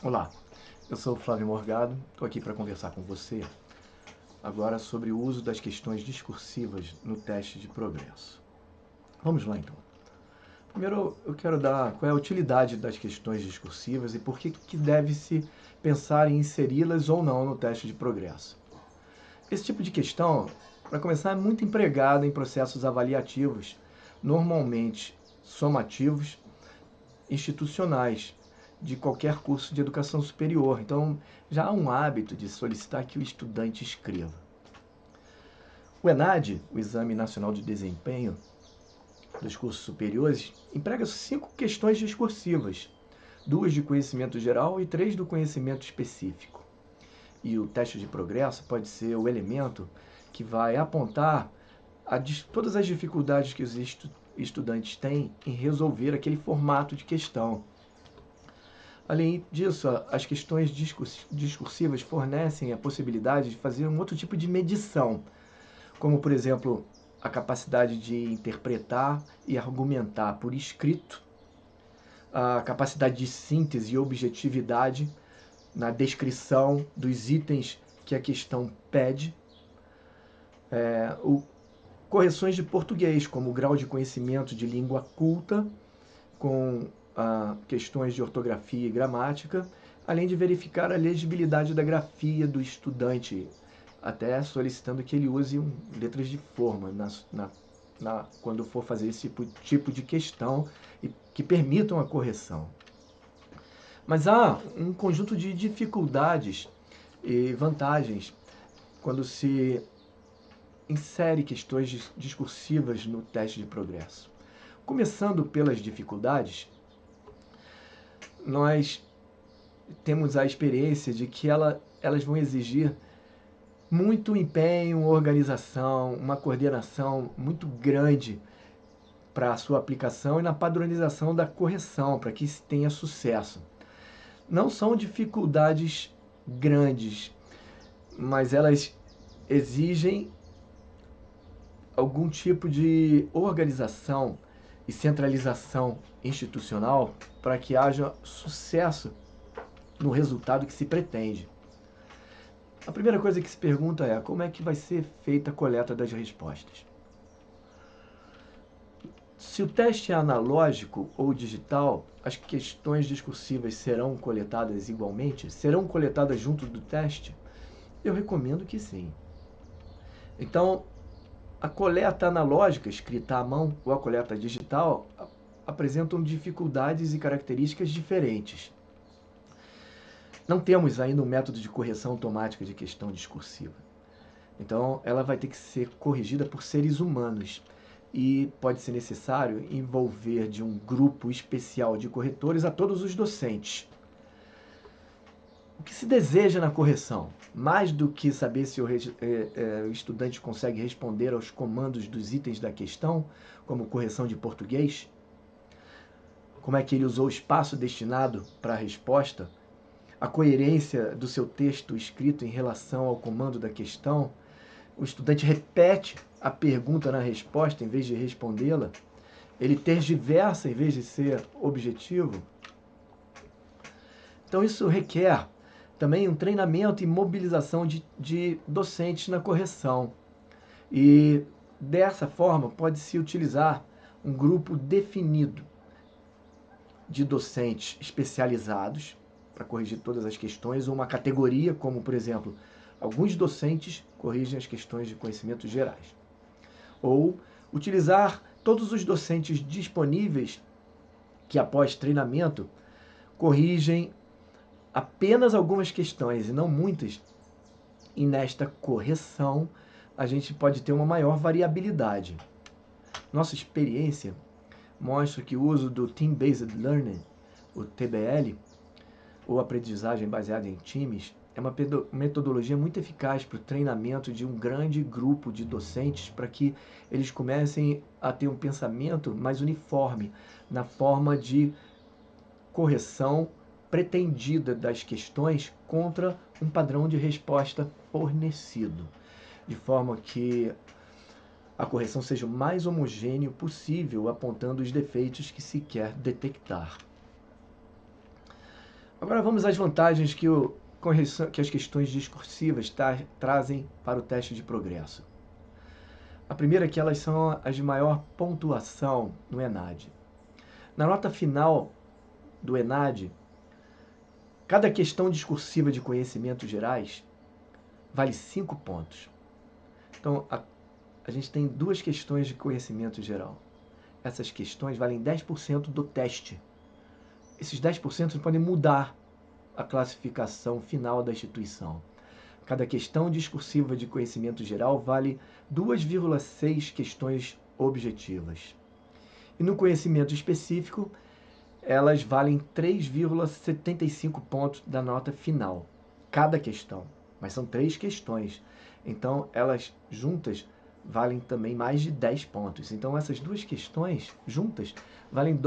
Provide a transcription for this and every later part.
Olá, eu sou o Flávio Morgado, estou aqui para conversar com você agora sobre o uso das questões discursivas no teste de progresso. Vamos lá então. Primeiro eu quero dar qual é a utilidade das questões discursivas e por que deve-se pensar em inseri-las ou não no teste de progresso. Esse tipo de questão, para começar, é muito empregado em processos avaliativos, normalmente somativos, institucionais, de qualquer curso de educação superior. Então, já há um hábito de solicitar que o estudante escreva. O ENAD, o Exame Nacional de Desempenho dos Cursos Superiores, emprega 5 questões discursivas, 2 de conhecimento geral e 3 do conhecimento específico. E o teste de progresso pode ser o elemento que vai apontar todas as dificuldades que os estudantes têm em resolver aquele formato de questão. Além disso, as questões discursivas fornecem a possibilidade de fazer um outro tipo de medição, como, por exemplo, a capacidade de interpretar e argumentar por escrito, a capacidade de síntese e objetividade na descrição dos itens que a questão pede, correções de português, como o grau de conhecimento de língua culta, com questões de ortografia e gramática, além de verificar a legibilidade da grafia do estudante, até solicitando que ele use letras de forma quando for fazer esse tipo de questão e que permitam a correção. Mas há um conjunto de dificuldades e vantagens quando se insere questões discursivas no teste de progresso. Começando pelas dificuldades, nós temos a experiência de que elas vão exigir muito empenho, organização, uma coordenação muito grande para a sua aplicação e na padronização da correção, para que se tenha sucesso. Não são dificuldades grandes, mas elas exigem algum tipo de organização e centralização institucional para que haja sucesso no resultado que se pretende. A primeira coisa que se pergunta é como é que vai ser feita a coleta das respostas. Se o teste é analógico ou digital, as questões discursivas serão coletadas igualmente? Serão coletadas junto do teste? Eu recomendo que sim. Então, a coleta analógica, escrita à mão, ou a coleta digital, apresentam dificuldades e características diferentes. Não temos ainda um método de correção automática de questão discursiva. Então, ela vai ter que ser corrigida por seres humanos e pode ser necessário envolver de um grupo especial de corretores a todos os docentes. O que se deseja na correção? Mais do que saber se o estudante consegue responder aos comandos dos itens da questão, como correção de português, como é que ele usou o espaço destinado para a resposta, a coerência do seu texto escrito em relação ao comando da questão, o estudante repete a pergunta na resposta em vez de respondê-la, ele tergiversa em vez de ser objetivo. Então isso requer também um treinamento e mobilização de docentes na correção. E dessa forma pode-se utilizar um grupo definido de docentes especializados para corrigir todas as questões, ou uma categoria, como por exemplo, alguns docentes corrigem as questões de conhecimentos gerais. Ou utilizar todos os docentes disponíveis que após treinamento corrigem apenas algumas questões e não muitas, e nesta correção a gente pode ter uma maior variabilidade. Nossa experiência mostra que o uso do Team-Based Learning, o TBL, ou aprendizagem baseada em times, é uma metodologia muito eficaz para o treinamento de um grande grupo de docentes para que eles comecem a ter um pensamento mais uniforme na forma de correção pretendida das questões contra um padrão de resposta fornecido, de forma que a correção seja o mais homogêneo possível, apontando os defeitos que se quer detectar. Agora vamos às vantagens que, que as questões discursivas trazem para o teste de progresso. A primeira é que elas são as de maior pontuação no ENAD. Na nota final do ENAD, cada questão discursiva de conhecimentos gerais vale 5 pontos. Então, a gente tem 2 questões de conhecimento geral. Essas questões valem 10% do teste. Esses 10% podem mudar a classificação final da instituição. Cada questão discursiva de conhecimento geral vale 2,6 questões objetivas. E no conhecimento específico, elas valem 3,75 pontos da nota final. Cada questão. Mas são 3 questões. Então, elas juntas valem também mais de 10 pontos. Então, essas 2 questões juntas valem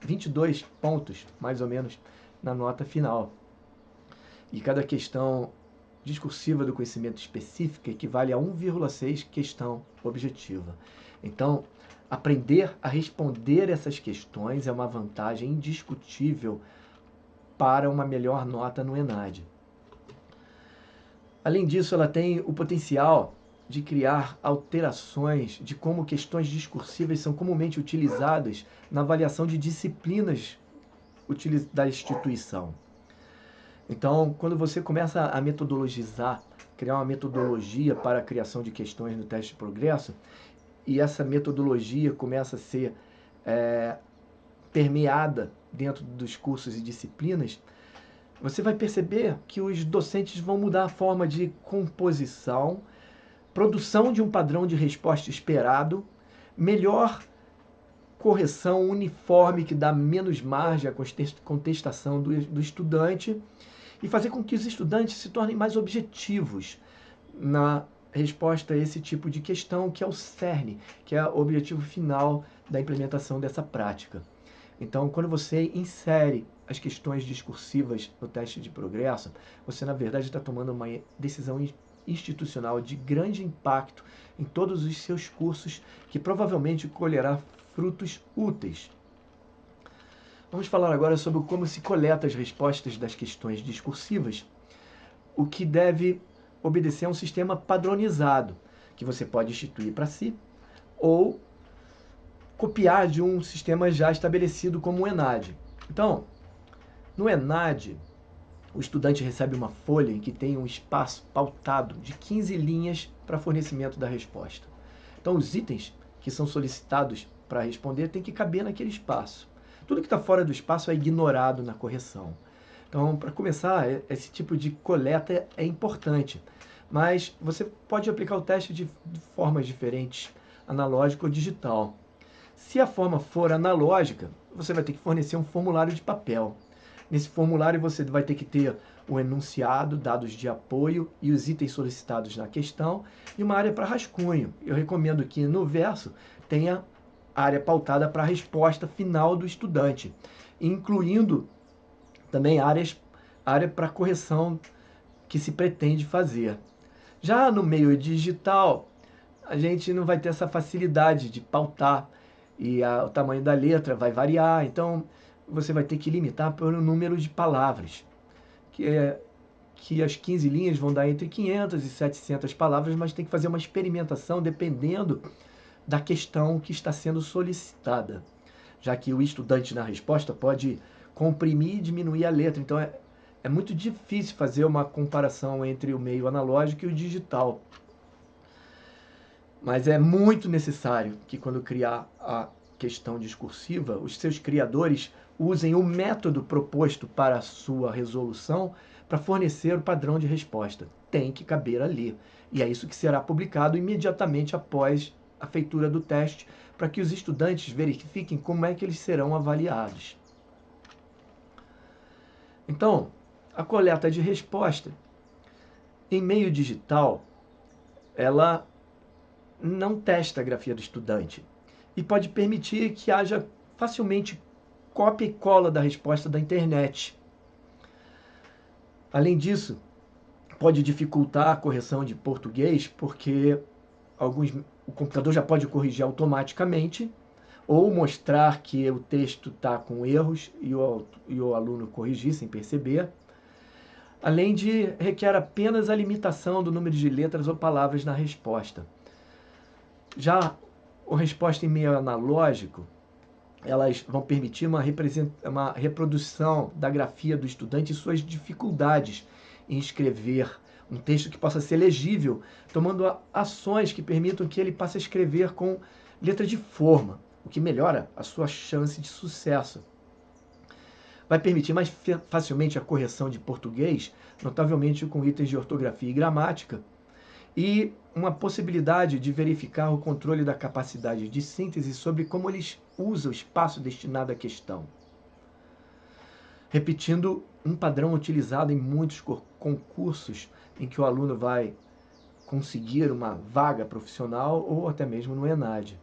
22 pontos, mais ou menos, na nota final. E cada questão discursiva do conhecimento específico equivale a 1,6 questão objetiva. Então, aprender a responder essas questões é uma vantagem indiscutível para uma melhor nota no ENAD. Além disso, ela tem o potencial de criar alterações de como questões discursivas são comumente utilizadas na avaliação de disciplinas da instituição. Então, quando você começa a metodologizar, criar uma metodologia para a criação de questões no teste de progresso, e essa metodologia começa a ser permeada dentro dos cursos e disciplinas, você vai perceber que os docentes vão mudar a forma de composição, produção de um padrão de resposta esperado, melhor correção uniforme que dá menos margem à contestação do estudante e fazer com que os estudantes se tornem mais objetivos na resposta a esse tipo de questão, que é o cerne, que é o objetivo final da implementação dessa prática. Então, quando você insere as questões discursivas no teste de progresso, você, na verdade, está tomando uma decisão institucional de grande impacto em todos os seus cursos, que provavelmente colherá frutos úteis. Vamos falar agora sobre como se coleta as respostas das questões discursivas, o que deve obedecer a um sistema padronizado, que você pode instituir para si, ou copiar de um sistema já estabelecido como o ENAD. Então, no ENAD, o estudante recebe uma folha em que tem um espaço pautado de 15 linhas para fornecimento da resposta. Então, os itens que são solicitados para responder têm que caber naquele espaço. Tudo que está fora do espaço é ignorado na correção. Então, para começar, esse tipo de coleta é importante, mas você pode aplicar o teste de formas diferentes, analógico ou digital. Se a forma for analógica, você vai ter que fornecer um formulário de papel. Nesse formulário você vai ter que ter o enunciado, dados de apoio e os itens solicitados na questão e uma área para rascunho. Eu recomendo que no verso tenha área pautada para a resposta final do estudante, incluindo também área para correção que se pretende fazer. Já no meio digital, a gente não vai ter essa facilidade de pautar e o tamanho da letra vai variar, então você vai ter que limitar pelo número de palavras, que as 15 linhas vão dar entre 500 e 700 palavras, mas tem que fazer uma experimentação dependendo da questão que está sendo solicitada, já que o estudante na resposta pode comprimir e diminuir a letra, então é muito difícil fazer uma comparação entre o meio analógico e o digital. Mas é muito necessário que, quando criar a questão discursiva, os seus criadores usem o método proposto para a sua resolução para fornecer o padrão de resposta. Tem que caber ali. E é isso que será publicado imediatamente após a feitura do teste, para que os estudantes verifiquem como é que eles serão avaliados. Então, a coleta de resposta em meio digital, ela não testa a grafia do estudante e pode permitir que haja facilmente cópia e cola da resposta da internet. Além disso, pode dificultar a correção de português, porque o computador já pode corrigir automaticamente, ou mostrar que o texto está com erros e o aluno corrigir sem perceber. Além de requer apenas a limitação do número de letras ou palavras na resposta. Já a resposta em meio analógico, elas vão permitir uma reprodução da grafia do estudante e suas dificuldades em escrever um texto que possa ser legível, tomando ações que permitam que ele passe a escrever com letra de forma, o que melhora a sua chance de sucesso. Vai permitir mais facilmente a correção de português, notavelmente com itens de ortografia e gramática, e uma possibilidade de verificar o controle da capacidade de síntese sobre como eles usam o espaço destinado à questão. Repetindo um padrão utilizado em muitos concursos em que o aluno vai conseguir uma vaga profissional ou até mesmo no ENAD.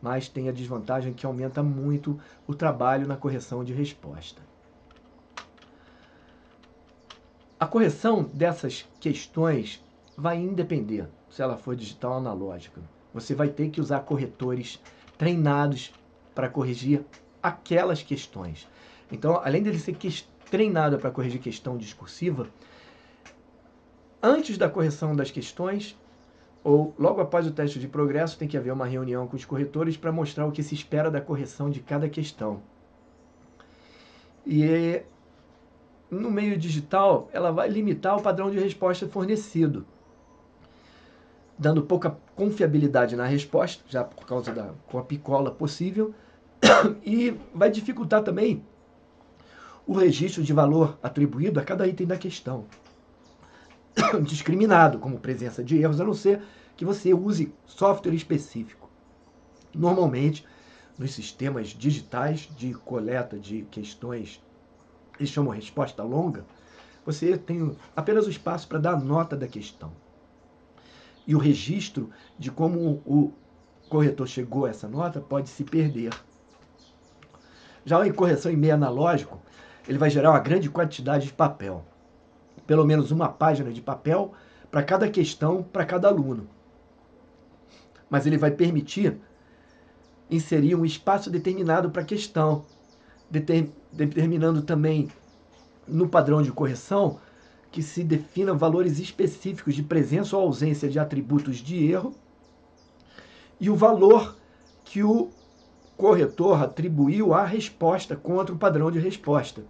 Mas tem a desvantagem que aumenta muito o trabalho na correção de resposta. A correção dessas questões vai independer se ela for digital ou analógica. Você vai ter que usar corretores treinados para corrigir aquelas questões. Então, além dele ser treinado para corrigir questão discursiva, antes da correção das questões, ou logo após o teste de progresso, tem que haver uma reunião com os corretores para mostrar o que se espera da correção de cada questão. E no meio digital, ela vai limitar o padrão de resposta fornecido, dando pouca confiabilidade na resposta, já por causa com a picola possível, e vai dificultar também o registro de valor atribuído a cada item da questão, discriminado como presença de erros, a não ser que você use software específico. Normalmente, nos sistemas digitais de coleta de questões, eles chamam resposta longa, você tem apenas o espaço para dar a nota da questão. E o registro de como o corretor chegou a essa nota pode se perder. Já em correção em meio analógico, ele vai gerar uma grande quantidade de papel. Pelo menos uma página de papel para cada questão, para cada aluno. Mas ele vai permitir inserir um espaço determinado para a questão, determinando também no padrão de correção que se defina valores específicos de presença ou ausência de atributos de erro e o valor que o corretor atribuiu à resposta contra o padrão de resposta.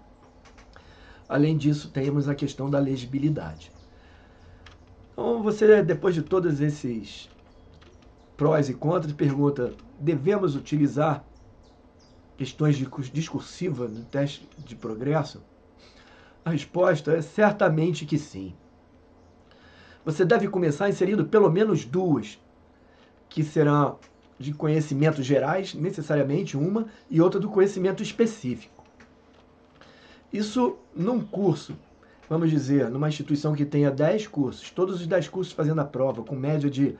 Além disso, temos a questão da legibilidade. Então, você, depois de todos esses prós e contras, pergunta: devemos utilizar questões discursivas no teste de progresso? A resposta é certamente que sim. Você deve começar inserindo pelo menos duas, que serão de conhecimentos gerais, necessariamente uma, e outra do conhecimento específico. Isso num curso, vamos dizer, numa instituição que tenha 10 cursos, todos os 10 cursos fazendo a prova, com média de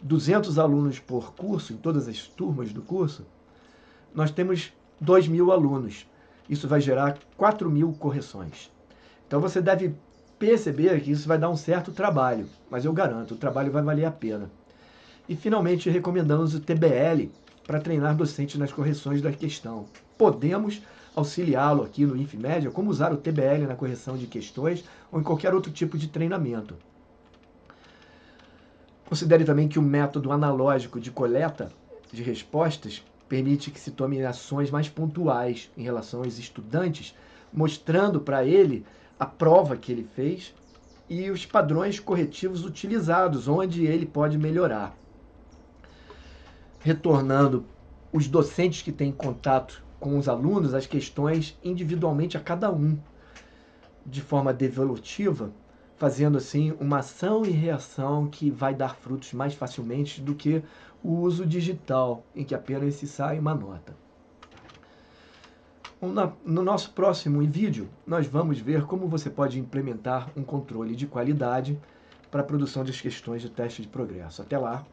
200 alunos por curso, em todas as turmas do curso, nós temos 2.000 alunos. Isso vai gerar 4.000 correções. Então você deve perceber que isso vai dar um certo trabalho, mas eu garanto, o trabalho vai valer a pena. E finalmente recomendamos o TBL para treinar docentes nas correções da questão. Podemos auxiliá-lo aqui no InfMédia como usar o TBL na correção de questões ou em qualquer outro tipo de treinamento. Considere também que o método analógico de coleta de respostas permite que se tomem ações mais pontuais em relação aos estudantes, mostrando para ele a prova que ele fez e os padrões corretivos utilizados, onde ele pode melhorar. Retornando os docentes que têm contato com os alunos, as questões individualmente a cada um, de forma devolutiva, fazendo assim uma ação e reação que vai dar frutos mais facilmente do que o uso digital, em que apenas se sai uma nota. No nosso próximo vídeo, nós vamos ver como você pode implementar um controle de qualidade para a produção das questões do teste de progresso. Até lá!